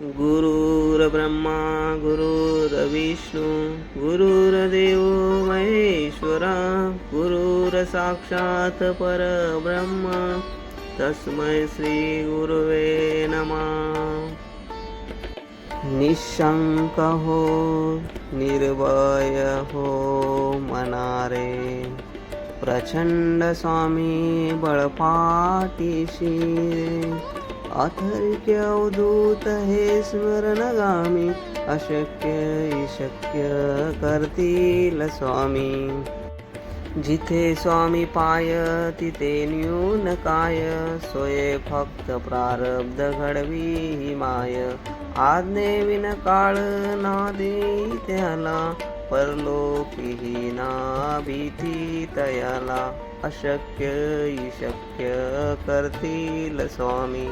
गुरुर्ब्रह्मा गुरुर्विष्णू गुरुर्देव महेश्वरा गुरुर्साक्षात् परब्रह्म तस्मै श्री गुरुवे नमः। निशंक हो निर्भय हो मनारे प्रचंड स्वामी बळपाठीशी अथर्क्य अवधूत हे स्मरणगामी अशक्य शक्य करतील स्वामी। जिथे स्वामी पाय तिथे न्यून काय सोये फक्त प्रारब्ध घडवी ही माय। आज्ञे विन काळ ना देई त्याला परलोकीही ना भीती तयाला अशक्य शक्य करतील स्वामी।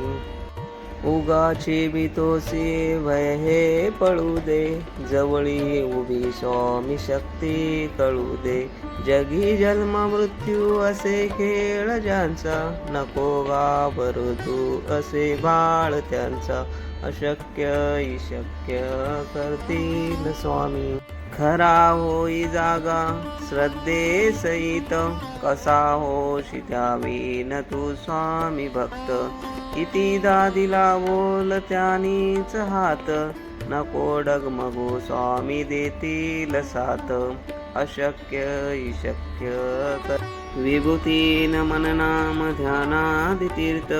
उगाची भीतोसी भय हे पळू दे जवळी उभी स्वामी शक्ती कळू दे। जगी जन्म मृत्यू असे खेळ ज्यांचा नको घाबरू तू असे बाळ त्यांचा अशक्य शक्य करतील स्वामी। खरा होई जागा श्रद्धे सहित कसा होशी द्यावीन तू स्वामी भक्त। कितीदा दिला बोल त्यानीच हात नको डगमगू स्वामी देतील साथ अशक्य शक्य कर। विभूतीन मननाम ध्यानादि तीर्थ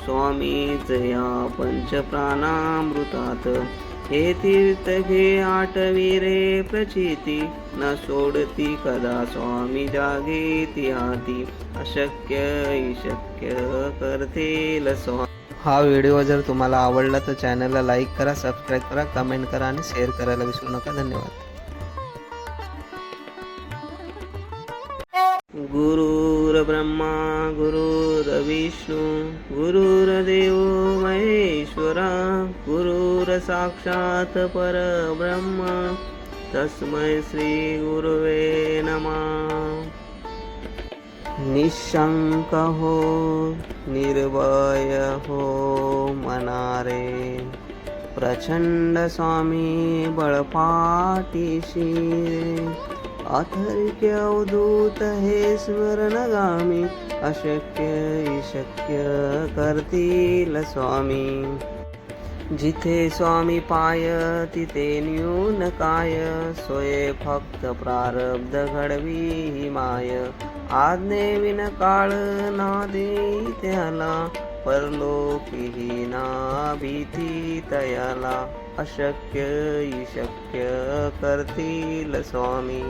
स्वामीच या पंच प्राणामृतात। हे तीर्थ घे आठवी रे प्रचिती न सोडती कदा स्वामी जागे ती हाती अशक्य शक्य करतील स्वामी। हा व्हिडिओ जर तुम्हाला आवडला तर चॅनलला लाईक करा, सबस्क्राईब करा, कमेंट करा आणि शेअर करायला विसरू नका। धन्यवाद। गुरुर्ब्रह्मा गुरुर्विष्णू गुरुर्देव महेश्वरा गुरुर्साक्षात् परब्रह्म तस्मै श्री गुरुवे नमः। निशंक हो निर्भय हो मनारे प्रचंड स्वामी बळपाठीशी अथर्क्य अवधूत हे स्मरणगामी अशक्य शक्य करतील स्वामी। जिथे स्वामी पाय तिथे न्यून काय सोये फक्त प्रारब्ध घडवी ही माय। आज्ञे विन काळ ना देई त्याला परलोकीही ना भीती तयाला अशक्य शक्य करतील स्वामी।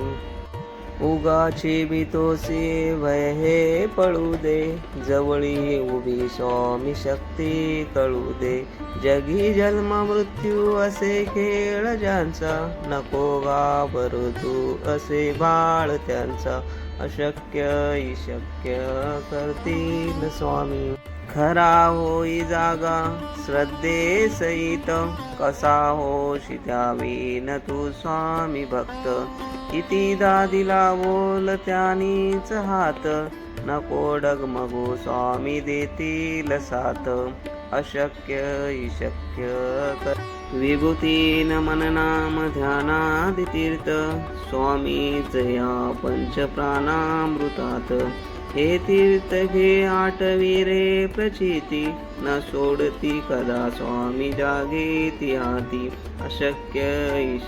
उगाची भीतोसी भय हे पळू दे जवळी उभी स्वामी शक्ती कळू दे। जगी जन्म मृत्यू असे खेळ ज्यांचा नको घाबरू तू असे बाळ त्यांचा अशक्य शक्य करतील स्वामी। खरा होई जागा श्रद्धे सहित कसा होशी द्यावीन तू स्वामी भक्त। कितीदा दिला बोल त्यानीच हात नको डगमगू स्वामी देतील साथ अशक्य शक्य कर। विभूतीन मननाम ध्यानादि तीर्थ स्वामीच या पंच प्राणामृतात। हे तीर्थ घे आठवी रे प्रचिती न सोडती कदा स्वामी जागे ती हाती अशक्य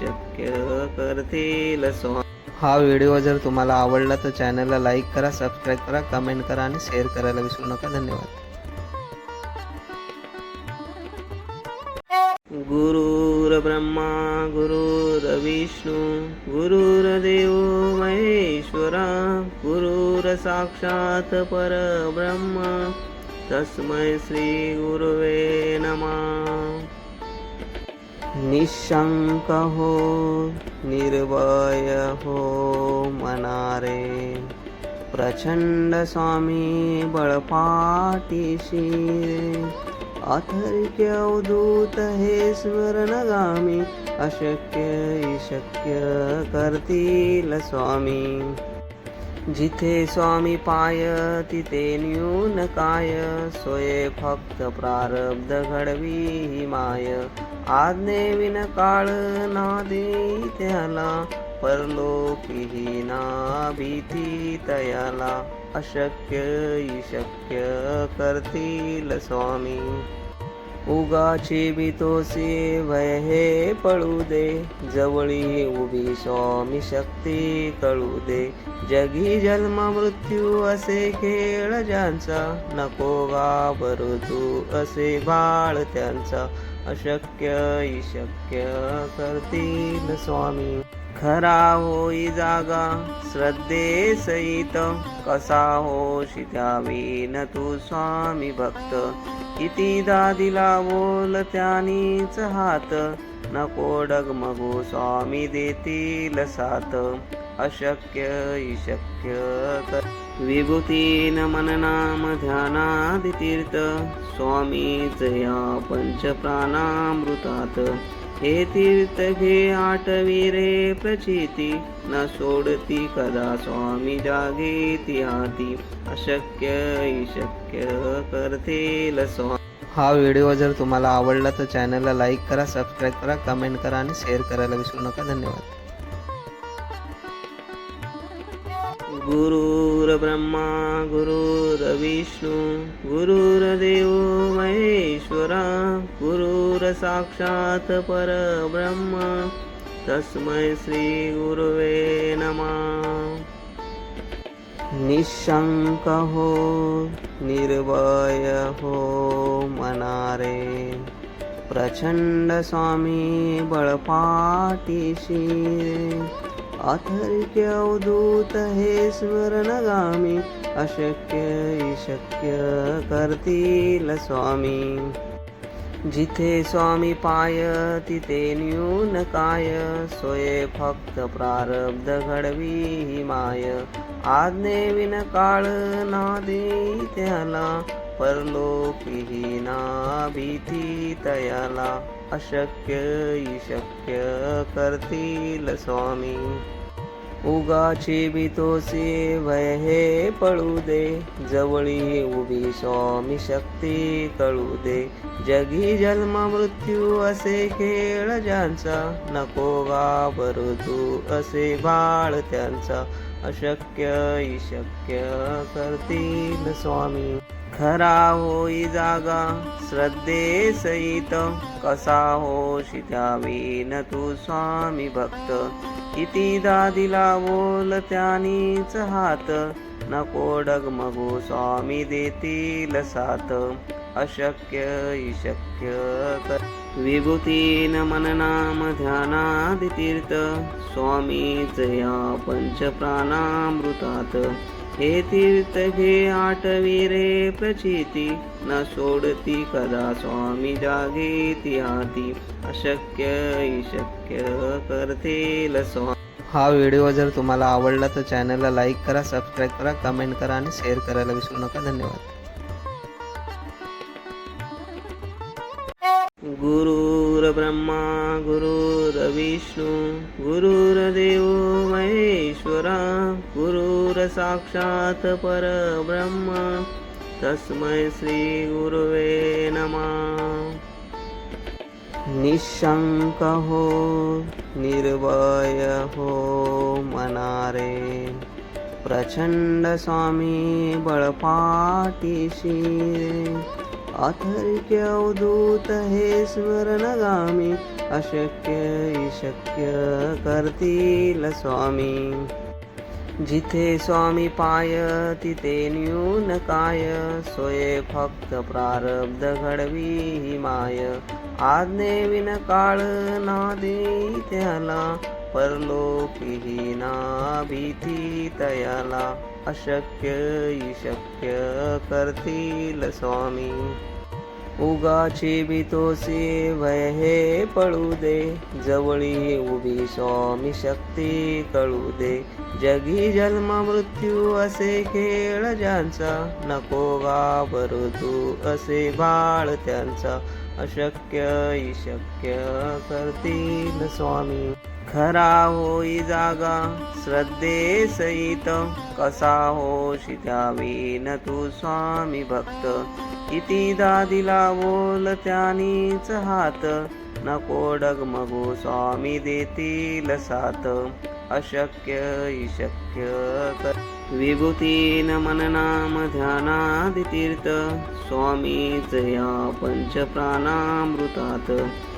शक्य करतील स्वामी। हा व्हिडिओ जर तुम्हाला आवडला तर चॅनलला लाईक करा, सबस्क्राईब करा, कमेंट करा आणि शेअर करायला विसरू नका। धन्यवाद। गुरुर्ब्रह्मा गुरुर्विष्णू गुरुर्देव महेश्वरा गुरुर्साक्षात् परब्रह्म तस्मै श्री गुरुवे नमः। निशंक हो निर्भय हो मनारे प्रचंड स्वामी बळपाठीशी अथर्क्य अवधूत हे स्मरणगामी अशक्य शक्य करतील स्वामी। जिथे स्वामी पाय तिथे न्यून काय, सोये फक्त प्रारब्ध घडवी ही माय. आज्ञेविन काळ ना देई त्याला, परलोकीही ना भीती तयाला. अशक्य शक्य करतील स्वामी. उगाची भीतोसी भय हे पळू दे, जवळी उभी स्वामी शक्ती कळू दे. जगी जन्म मृत्यू असे खेळ ज्यांचा, नको घाबरू तू असे बाळ त्यांचा. अशक्य शक्य करतील स्वामी. खरा होई जागा श्रद्धे सहित, कसा होशी त्यावीन तू स्वामी भक्त. कितीदा दिला बोल त्यानीच हात, नको डगमगू स्वामी देतील साथ. अशक्य शक्य कर. विभूतीन मननाम ध्यानादि तीर्थ, स्वामीच या पंच प्राणामृतात. हे तीर्थ घे आठवी रे प्रचिती, न सोडती कदा स्वामी जागेती हाती. अशक्य शक्य करतील स्वामी. हा व्हिडिओ जर तुम्हाला आवडला तर चॅनलला लाईक करा, सबस्क्राईब करा, कमेंट करा आणि शेअर करायला विसरू नका. धन्यवाद. गुरुर्ब्रह्मा गुरुर्विष्णू गुरुर्देव महेश्वरा, गुरुर्साक्षात् परब्रह्म, तस्मै श्री गुरुवे नमः. निशंक हो निर्भय हो मनारे, प्रचंड स्वामी बळपाठीशी. अथर्क्य अवधूत हे स्मरणगामी, अशक्य शक्य करतील स्वामी. जिथे स्वामी पाय तिथे न्यून काय, सोये फक्त प्रारब्ध घडवी ही माय. आज्ञेविन काळ ना देई त्याला, परलोकीही ना भीती तयाला. अशक्य शक्य करतील स्वामी. उगाची भीतोसी भय हे पळू दे, जवळी उभी स्वामी शक्ती कळू दे. जगी जन्म मृत्यू असे खेळ ज्यांचा, नको घाबरू तू असे बाळ त्यांचा. अशक्य शक्य करतील स्वामी. खरा होई जागा श्रद्धे सहित, कसा होशी त्यावीन तू स्वामी भक्त. कितीदा दिला बोल त्यानीच हात, नको डगमगू स्वामी देतील साथ. अशक्य शक्य कर. विभूतीन मननाम ध्यानादि तीर्थ, स्वामीच या पंच प्राणामृतात. हे तीर्थ घे आठवी रे प्रचिती, न सोडती कदा स्वामी जागेती हाती. अशक्य शक्य करतील स्वामी. हा व्हिडिओ जर तुम्हाला आवडला तर चॅनलला लाईक करा, सबस्क्राईब करा, कमेंट करा आणि शेअर करायला विसरू नका. धन्यवाद. गुरुर्ब्रह्मा गुरुर्विष्णू गुरुर्देव महेश्वरा, गुरुर्साक्षात् परब्रह्म, तस्मै श्री गुरुवे नमः. निशंक हो निर्भय हो मनारे, प्रचंड स्वामी बळपाठीशी. अथर्क्य अवधूत हे स्मरणगामी, अशक्य शक्य करतील स्वामी. जिथे स्वामी पाय तिथे न्यून काय, सोये फक्त प्रारब्ध घडवी ही माय. आज्ञेविन काळ ना देई त्याला, परलोकीही ना भीती तयाला. अशक्य शक्य करतील स्वामी. उगाची भीतोसी भय हे पळू दे, जवळी उभी स्वामी शक्ती कळू दे. जगी जन्म मृत्यू असे खेळ ज्यांचा, नको घाबरू तू असे बाळ त्यांचा. अशक्य शक्य करतील स्वामी. खरा होई जागा श्रद्धे सहित, कसा होशी द्यावी तू स्वामी भक्त. कितीदा दिला बोल त्यानीच हात, नको डगमगू स्वामी देतील साथ. अशक्य शक्य कर विभूतीन मननाम ध्यानादि तीर्थ, स्वामीच या पंच प्राणामृतात.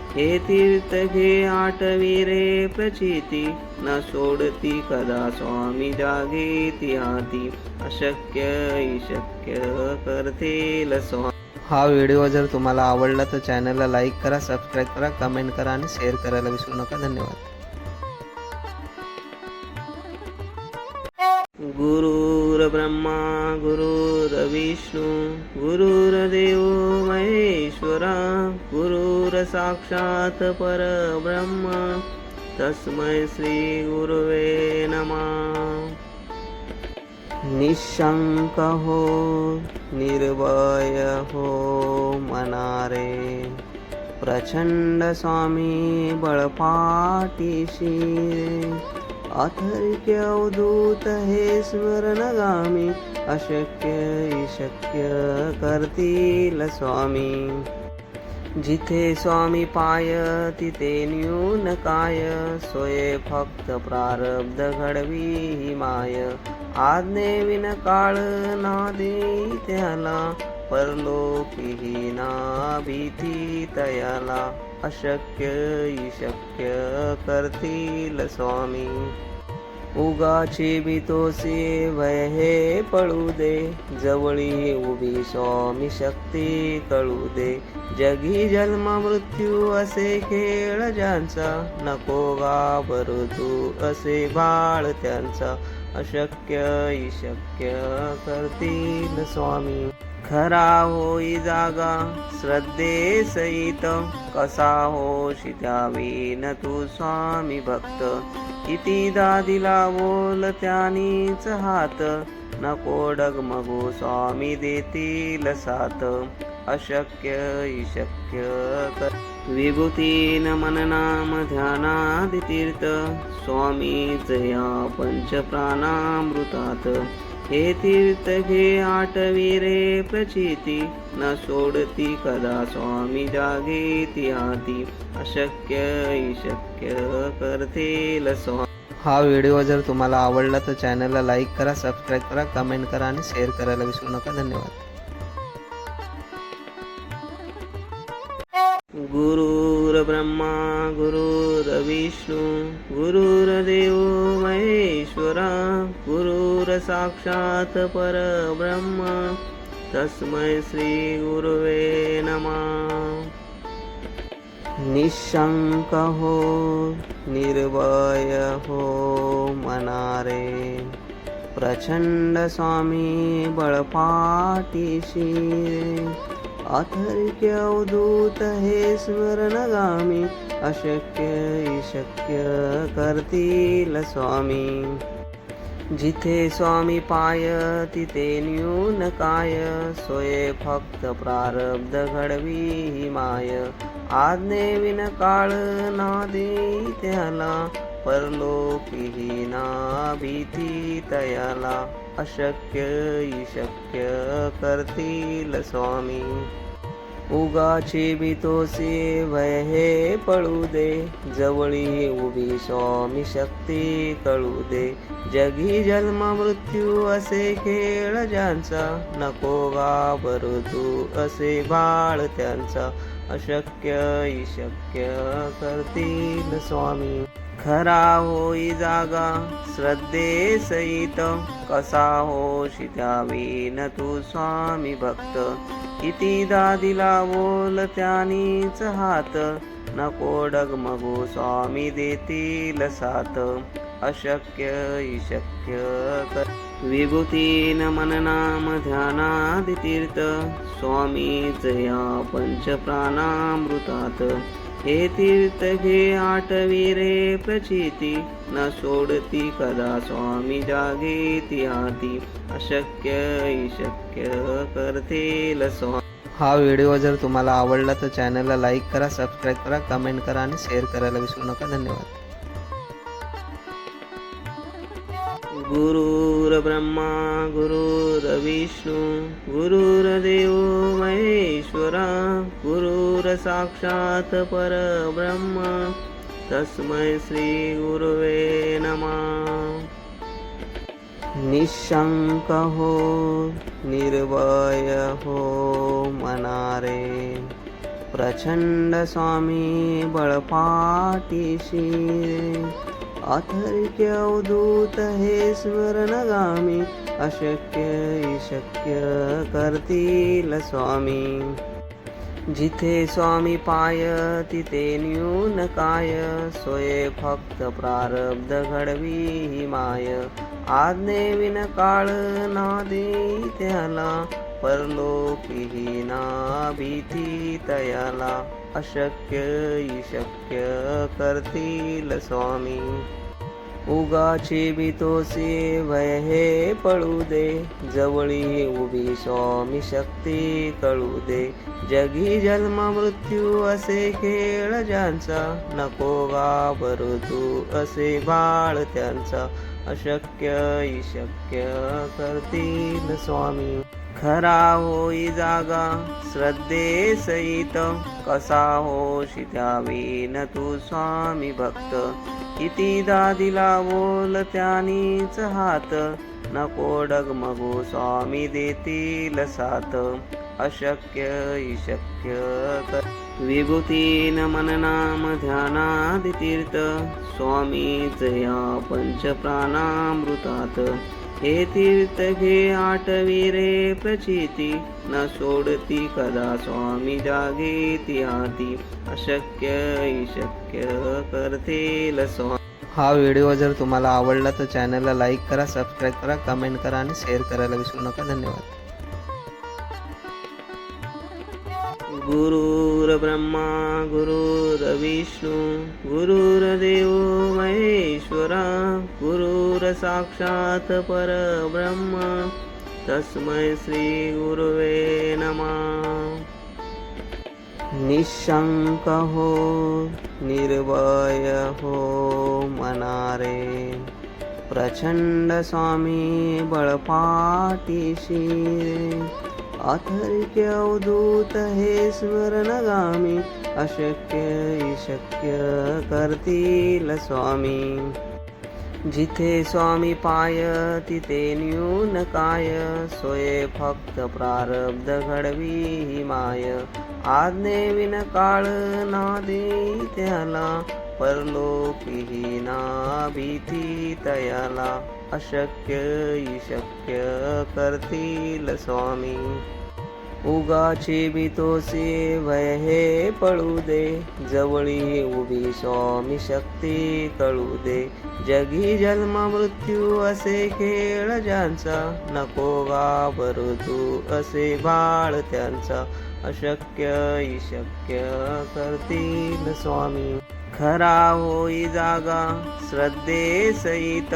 हे तीर्थ घे आठवी रे प्रचिती, न सोडती कदा स्वामी जागेती हाती. अशक्य शक्य करतील स्वामी. हा व्हिडिओ जर तुम्हाला आवडला तर चॅनलला लाईक करा, सबस्क्राईब करा, कमेंट करा आणि शेअर करायला विसरू नका. धन्यवाद. गुरुर्ब्रह्मा गुरुर्विष्णू गुरुर्देव महेश्वरा, गुरुर्साक्षात् परब्रह्म, तस्मै श्री गुरुवे नमः. निशंक हो निर्भय हो मनारे, प्रचंड स्वामी बळपाठीशी. अथर्क्य अवधूत हे स्मरणगामी, अशक्य शक्य करतील स्वामी. जिथे स्वामी पाय तिथे न्यून काय, सोये फक्त प्रारब्ध घडवी ही माय. आज्ञे विन काळ ना देई त्याला, परलोकीही ना भीती तयाला. अशक्य शक्य करतील स्वामी. उगाची भीतोसी भय हे पळू दे, जवळी उभी स्वामी शक्ती कळू दे. जगी जन्म मृत्यू असे खेळ ज्यांचा, नको घाबरू तू असे बाळ त्यांचा. अशक्य शक्य करतील स्वामी. खरा होई जागा श्रद्धे सहित, कसा होशी द्यावी तू स्वामी भक्त. कितीदा दिला बोल त्यानीच हात, नको डगमगू स्वामी देतील साथ. अशक्य शक्य कर विभूतीन मननाम ध्यानादि तीर्थ, स्वामीच या पंच प्राणामृतात. हे तीर्थ घे आठवी रे प्रचिती, न सोडती कदा स्वामी जागेती हाती. अशक्य शक्य करतील स्वामी. हा व्हिडिओ जर तुम्हाला आवडला तर चॅनलला लाईक करा, सबस्क्राईब करा, कमेंट करा आणि शेअर करायला विसरू नका. धन्यवाद. गुरुर्ब्रह्मा गुरुर्विष्णू गुरुर्देव महेश्वरा, गुरुर्साक्षात् परब्रह्म, तस्मै श्री गुरुवे नमः. निशंक हो निर्भय हो मनारे, प्रचंड स्वामी बळपाठीशी. अथर्क्य अवधूत हे स्मरणगामी, अशक्य शक्य करतील स्वामी. जिथे स्वामी पाय तिथे न्यून काय, सोये फक्त प्रारब्ध घडवी ही माय. आज्ञे विन काळ ना देई त्याला, परलोकीही ना भीती तयाला. अशक्य शक्य करतील स्वामी. उगाची भीतोसी भय हे पळू दे, जवळी उभी स्वामी शक्ती कळू दे. जगी जन्म मृत्यू असे खेळ ज्यांचा, नको घाबरू तू असे बाळ त्यांचा. अशक्य शक्य करतील स्वामी. खरा होई जागा श्रद्धे सहित, कसा होशी द्यावी तू स्वामी भक्त. कितीदा दिला बोल त्यानीच हात, नको डगमगू स्वामी देतील साथ. अशक्य शक्य कर विभूतीन मननाम ध्यानादि तीर्थ, स्वामीच या पंच प्राणामृतात. हे तीर्थ घे आठवी रे प्रचिती, न सोडती कदा स्वामी जागेती हाती. अशक्य शक्य करतील स्वामी. हा व्हिडिओ जर तुम्हाला आवडला तर चॅनलला लाईक करा, सबस्क्राईब करा, कमेंट करा आणि शेअर करायला विसरू नका. धन्यवाद. गुरुर्ब्रह्मा गुरुर्विष्णू गुरुर्देव महेश्वरा गुरुर्साक्षात् परब्रह्म तस्मै श्री गुरुवे नमः। निशंक हो निर्भय हो मनारे प्रचंड स्वामी बळपाठीशी अथर्क्य अवधूत हे स्मरणगामी अशक्य शक्य करतील स्वामी। जिथे स्वामी पाय तिथे न्यून काय सोये फक्त प्रारब्ध घडवी ही माय। आज्ञे विन काळ ना देई त्याला परलोकीही ना भीती तयाला अशक्य शक्य करतील स्वामी। उगाचे भीतोसे भय हे पळू दे जवळी उभी स्वामी शक्ती कळू दे। जगी जन्म मृत्यू असे खेळ ज्यांचा नको घाबरू तू असे बाळ त्यांचा अशक्य शक्य करतील स्वामी। खरा होई जागा श्रद्धे सहित कसा होशी त्यावीन तू स्वामी भक्त। कितीदा दिला बोल त्यानीच हात नको डगमगू स्वामी देतील साथ अशक्य शक्य कर। विभूतीन मननाम ध्यानादि तीर्थ स्वामीच या पंच प्राणामृतात। हे तीर्थ घे आठवी रे प्रचिती न सोडती कदा स्वामी जागे ती हाती अशक्य शक्य करतील स्वामी। हा व्हिडिओ जर तुम्हाला आवडला तर चॅनलला लाईक करा, सबस्क्राईब करा, कमेंट करा आणि शेअर करायला विसरू नका। धन्यवाद। गुरुर्ब्रह्मा गुरुर्विष्णू गुरुर्देव महेश्वरा गुरुर्साक्षात् परब्रह्म तस्मै श्री गुरुवे नमः। निशंक हो निर्भय हो मनारे प्रचंड स्वामी बळपाठीशी अथर्क्य अवधूत हे स्मरणगामी अशक्य शक्य करतील स्वामी। जिथे स्वामी पाय तिथे न्यून काय सोये फक्त प्रारब्ध घडवी ही माय। आज्ञे विन काळ ना देई त्याला परलोकीही ना भीती तयाला अशक्य शक्य करतील स्वामी। उगाचे भीतोसे भय हे पळू दे जवळी उभी स्वामी शक्ती कळू दे। जगी जन्म मृत्यू असे खेळ ज्यांचा नको घाबरू तू असे बाळ त्यांचा अशक्य शक्य करतील स्वामी। खरा होई जागा श्रद्धे सहित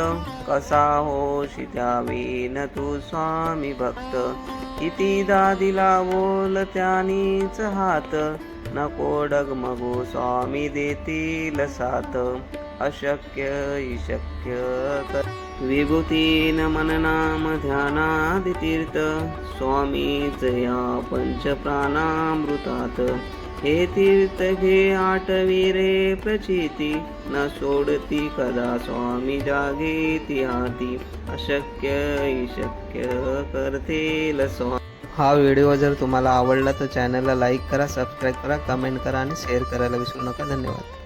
कसा होशी त्यावीन तू स्वामी भक्त। कितीदा दिला बोल त्यानीच हात नको डगमगू स्वामी देतील साथ अशक्य शक्य कर। विभूतीन मननाम ध्यानादि तीर्थ स्वामीच या पंच प्राणामृतात। हे तीर्थ घे आठवी रे प्रचिती न सोडती कदा स्वामी जागे ती हाती अशक्य शक्य करतील स्वामी। हा व्हिडिओ जर तुम्हाला आवडला तर चॅनलला लाईक करा, सबस्क्राईब करा, कमेंट करा आणि शेअर करायला विसरू नका। धन्यवाद।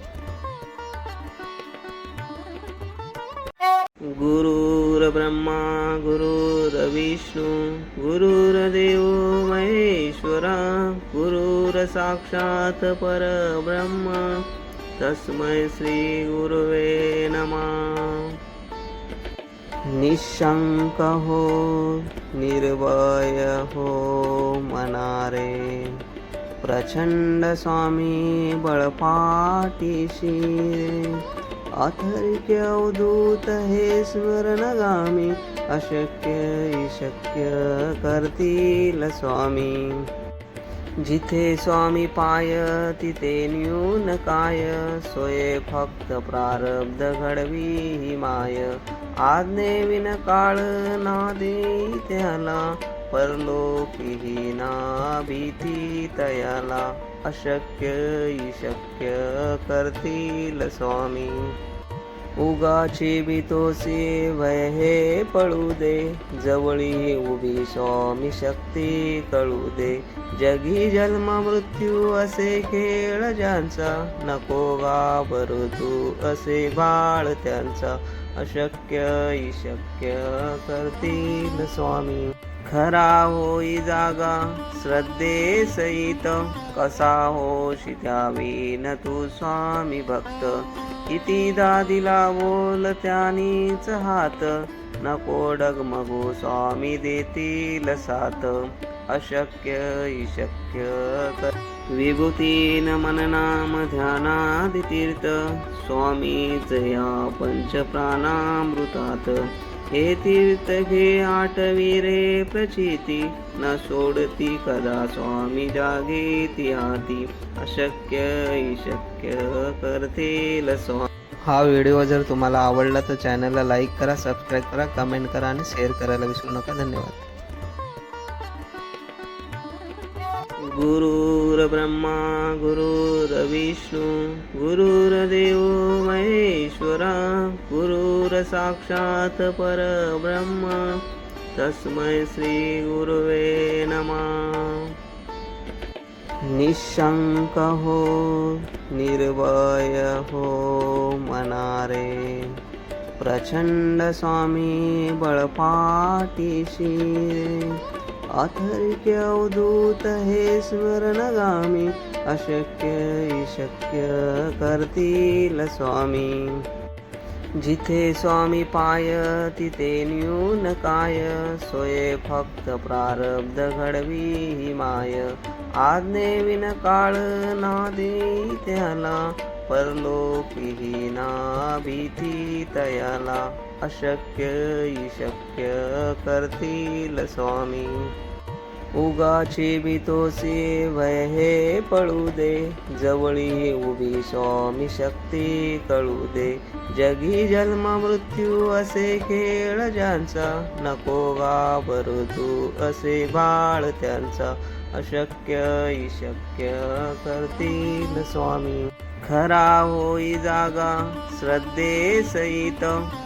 गुरुर्ब्रह्मा गुरुर्विष्णू गुरुर्देव महेश्वरा गुरुर्साक्षात् परब्रह्म तस्मै श्री गुरुवे नमः। निशंक हो निर्भय हो मनारे प्रचंड स्वामी बळपाठीशी अथर्क्य अवधूत हे स्मरणगामी अशक्य शक्य करतील स्वामी। जिथे स्वामी पाय तिथे न्यून काय, सोये फक्त प्रारब्ध घडवी ही माय. आज्ञेविन काळ ना देई त्याला, परलोकीही ना भीती तयाला. अशक्य शक्य करतील स्वामी, उगाची भीतोसी भय हे पळू दे. जवळी उभी स्वामी शक्ती कळू दे. जगी जन्म मृत्यू असे खेळ ज्यांचा, नको घाबरू तू असे बाळ त्यांचा. अशक्य शक्य करतील स्वामी, खरा होई जागा श्रद्धे सहित. कसा होशी त्यावीन तू स्वामी भक्त, कितीदा दिला बोल त्यानीच हात. नको डगमगू स्वामी देतील साथ. अशक्य शक्य कर, विभूतीन मननाम ध्यानादि तीर्थ. स्वामीच या पंच प्राणामृतात, हे तीर्थ घे आठवी रे प्रचिती. न सोडती कदा स्वामी जागे ती हाती. अशक्य शक्य करतील स्वामी. हा व्हिडिओ जर तुम्हाला आवडला तर चॅनलला लाईक करा, सबस्क्राईब करा, कमेंट करा आणि शेअर करायला विसरू नका. धन्यवाद. गुरुर्ब्रह्मा गुरुर्विष्णू गुरुर्देव महेश्वरा, गुरुर्साक्षात् परब्रह्म तस्मै श्री गुरुवे नमः. निशंक हो निर्भय हो मनारे, प्रचंड स्वामी बळपाठीशी. अथर्क्य अवधूत हे स्मरणगामी, अशक्य शक्य करतील स्वामी. जिथे स्वामी पाय तिथे न्यून काय, सोये फक्त प्रारब्ध घडवी ही माय. आज्ञेविन काळ ना देई त्याला, परलोकीही ना भीती तयाला. अशक्य शक्य करतील स्वामी, उगाची भीतोसी भय हे पळू दे. जवळी उभी स्वामी शक्ती कळू दे. जगी जन्म मृत्यू असे खेळ ज्यांचा, नको घाबरू तू असे बाळ त्यांचा. अशक्य शक्य करतील स्वामी, खरा होई जागा श्रद्धे सहित.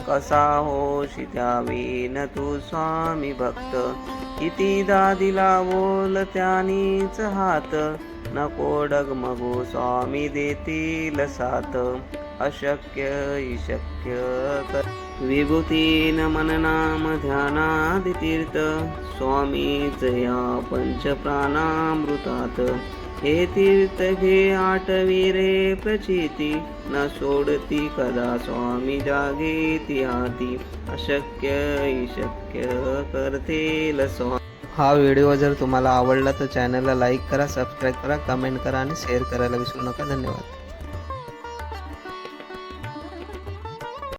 कसा होशी त्यावीन तू स्वामी भक्त, कितीदा दिला बोल त्यानीच हात. नको डगमगू स्वामी देतील साथ. अशक्य शक्य कर, विभूतीन मननाम ध्यानादि तीर्थ. स्वामीच या पंच प्राणामृतात, हे तीर्थ घे आठवी रे प्रचिती. न सोडती कदा स्वामी जागे ती हाती. अशक्य शक्य करतील स्वामी. हा व्हिडिओ जर तुम्हाला आवडला तर चॅनलला लाईक करा, सबस्क्राईब करा, कमेंट करा आणि शेअर करायला विसरू नका. धन्यवाद.